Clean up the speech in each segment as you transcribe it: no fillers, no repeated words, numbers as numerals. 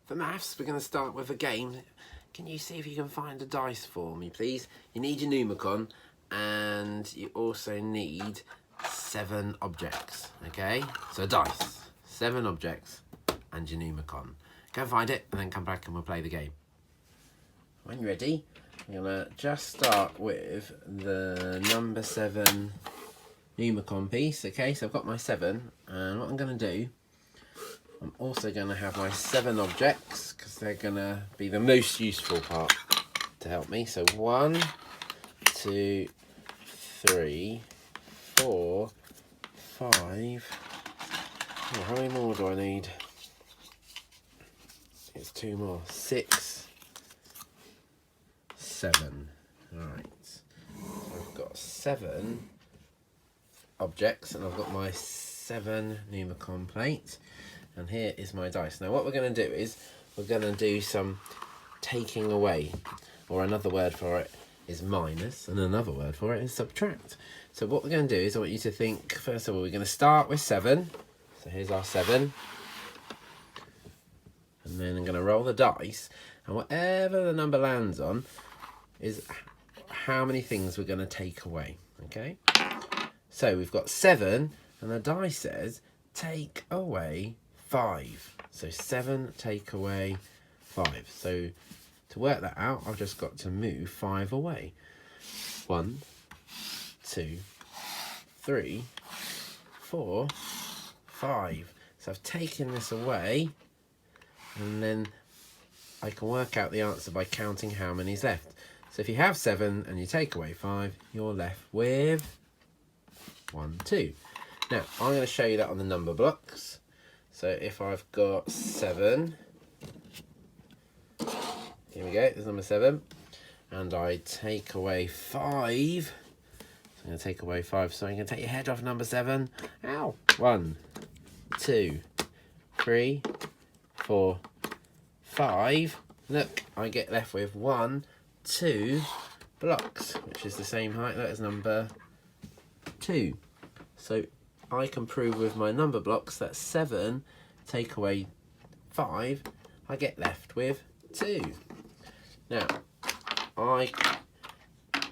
For maths, we're going to start with a game. Can you see if you can find a dice for me, please? You need your Numicon, and you also need 7 objects, okay? So dice, 7 objects, and your Numicon. Go and find it, and then come back and we'll play the game. When you're ready, I'm going to just start with the number 7 Numicon piece, okay? So I've got my 7, and what I'm going to do, I'm also going to have my 7 objects because they're going to be the most useful part to help me. So 1, 2, 3, 4, 5. Oh, how many more do I need? It's 2 more. 6, 7. Alright. So I've got 7 objects and I've got my 7 Numicon plates. And here is my dice. Now what we're going to do is we're going to do some taking away, or another word for it is minus, and another word for it is subtract. So what we're going to do is I want you to think, first of all, we're going to start with 7. So here's our 7. And then I'm going to roll the dice, and whatever the number lands on is how many things we're going to take away, okay? So we've got 7, and the dice says take away 5. So 7 take away 5. So to work that out, I've just got to move 5 away. 1, 2, 3, 4, 5. So I've taken this away, and then I can work out the answer by counting how many's left. So if you have 7 and you take away 5, you're left with 1, 2. Now I'm going to show you that on the number blocks. So if I've got 7, here we go, there's number 7, and I take away 5, so I'm going to take away 5, so you can take your head off number 7, ow, 1, 2, 3, 4, 5, look, I get left with 1, 2 blocks, which is the same height as number 2. So I can prove with my number blocks that 7 take away 5, I get left with 2. Now, I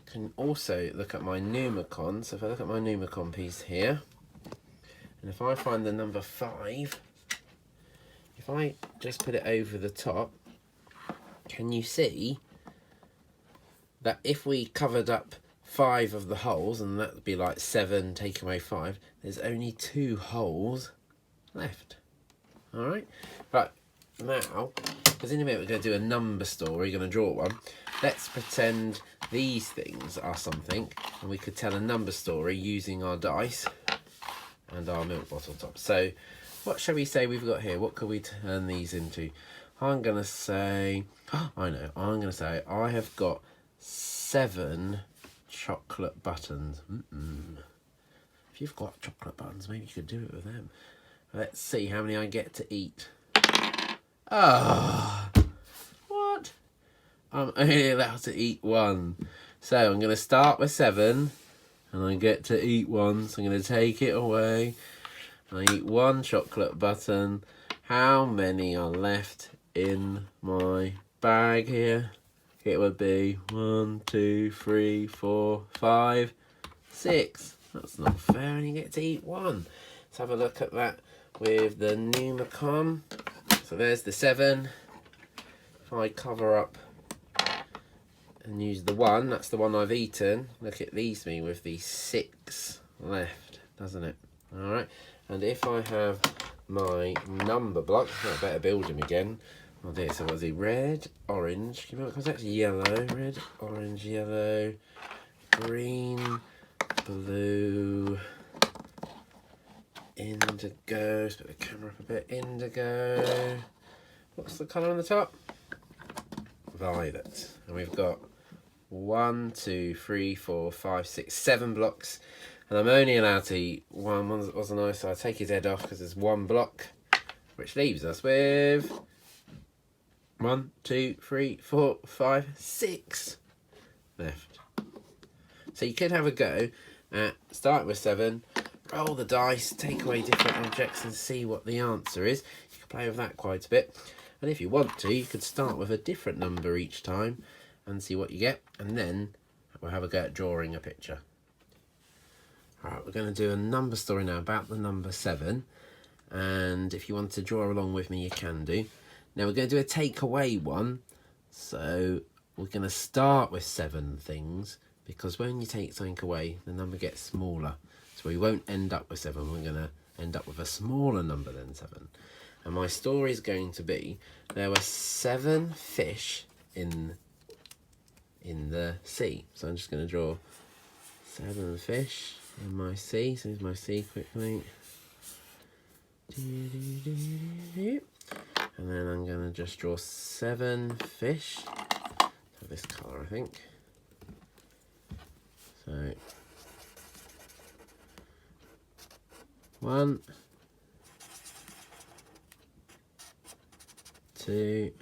can also look at my Numicon. So if I look at my Numicon piece here, and if I find the number 5, if I just put it over the top, can you see that if we covered up 5 of the holes, and that would be like 7 taking away 5, there's only 2 holes left. Alright, but now, because in a minute we're going to do a number story, we're going to draw one. Let's pretend these things are something, and we could tell a number story using our dice and our milk bottle top. So what shall we say we've got here? What could we turn these into? I'm going to say, I know, I'm going to say I have got 7 chocolate buttons. If you've got chocolate buttons, maybe you could do it with them. Let's see how many I get to eat. What? I'm only allowed to eat 1. So I'm going to start with 7, and I get to eat 1. So I'm going to take it away. I eat 1 chocolate button. How many are left in my bag here? It would be 1, 2, 3, 4, 5, 6. That's not fair, and you get to eat 1. Let's have a look at that with the Numicon. So there's the 7. If I cover up and use the 1, that's the one I've eaten. Look, it leaves me with the 6 left, doesn't it? Alright, and if I have my number block, I better build him again. Oh dear, so was he red, orange, can you remember, because that's yellow, red, orange, yellow, green, blue, indigo, let's put the camera up a bit, indigo, what's the colour on the top? Violet. And we've got 1, 2, 3, 4, 5, 6, 7 blocks, and I'm only allowed to eat 1. One wasn't nice, so I take his head off because there's 1 block, which leaves us with 1, 2, 3, 4, 5, 6 left. So you could have a go at start with 7, roll the dice, take away different objects and see what the answer is. You can play with that quite a bit. And if you want to, you could start with a different number each time and see what you get, and then we'll have a go at drawing a picture. Alright, we're going to do a number story now about the number 7, and if you want to draw along with me, you can do. Now we're going to do a takeaway one, so we're going to start with 7 things, because when you take something away, the number gets smaller. So we won't end up with 7, we're going to end up with a smaller number than 7. And my story is going to be, there were 7 fish in the sea. So I'm just going to draw 7 fish in my sea. So here's my sea quickly. And then I'm going to just draw 7 fish of this colour, I think. So 1, 2,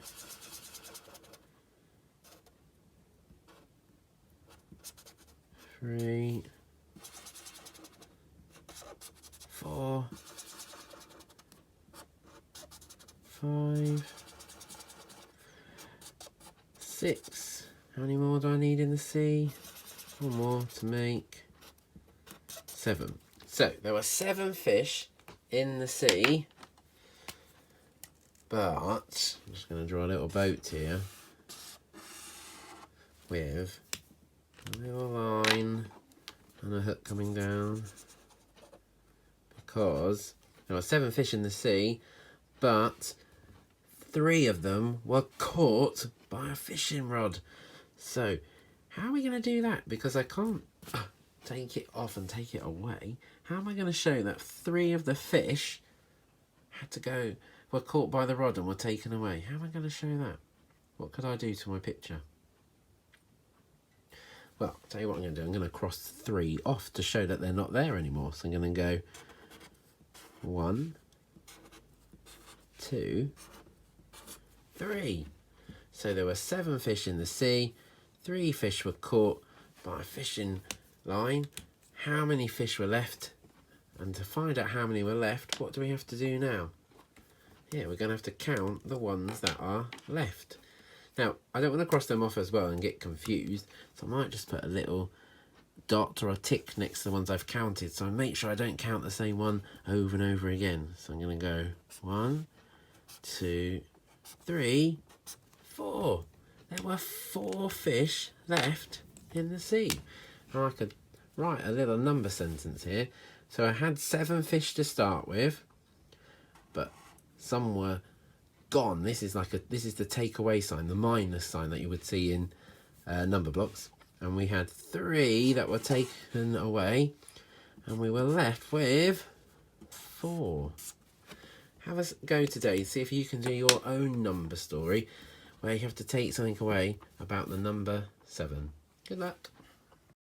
3, 4, 5, 6. How many more do I need in the sea? 4 more to make 7. So there were 7 fish in the sea, but I'm just going to draw a little boat here with a little line and a hook coming down, because there were 7 fish in the sea, but 3 of them were caught by a fishing rod. So how are we going to do that? Because I can't take it off and take it away. How am I going to show that 3 of the fish were caught by the rod and were taken away? How am I going to show that? What could I do to my picture? Well, I'll tell you what I'm going to do. I'm going to cross 3 off to show that they're not there anymore. So I'm going to go 1, 2, 3. So there were 7 fish in the sea. 3 fish were caught by a fishing line. How many fish were left? And to find out how many were left, what do we have to do now? Yeah, we're going to have to count the ones that are left. Now, I don't want to cross them off as well and get confused, so I might just put a little dot or a tick next to the ones I've counted, so I make sure I don't count the same one over and over again. So I'm going to go 1, 2, 3, 4. There were 4 fish left in the sea. Now I could write a little number sentence here. So I had 7 fish to start with, but some were gone. This is the takeaway sign, the minus sign that you would see in number blocks. And we had 3 that were taken away, and we were left with 4. Have a go today, see if you can do your own number story where you have to take something away about the number 7. Good luck.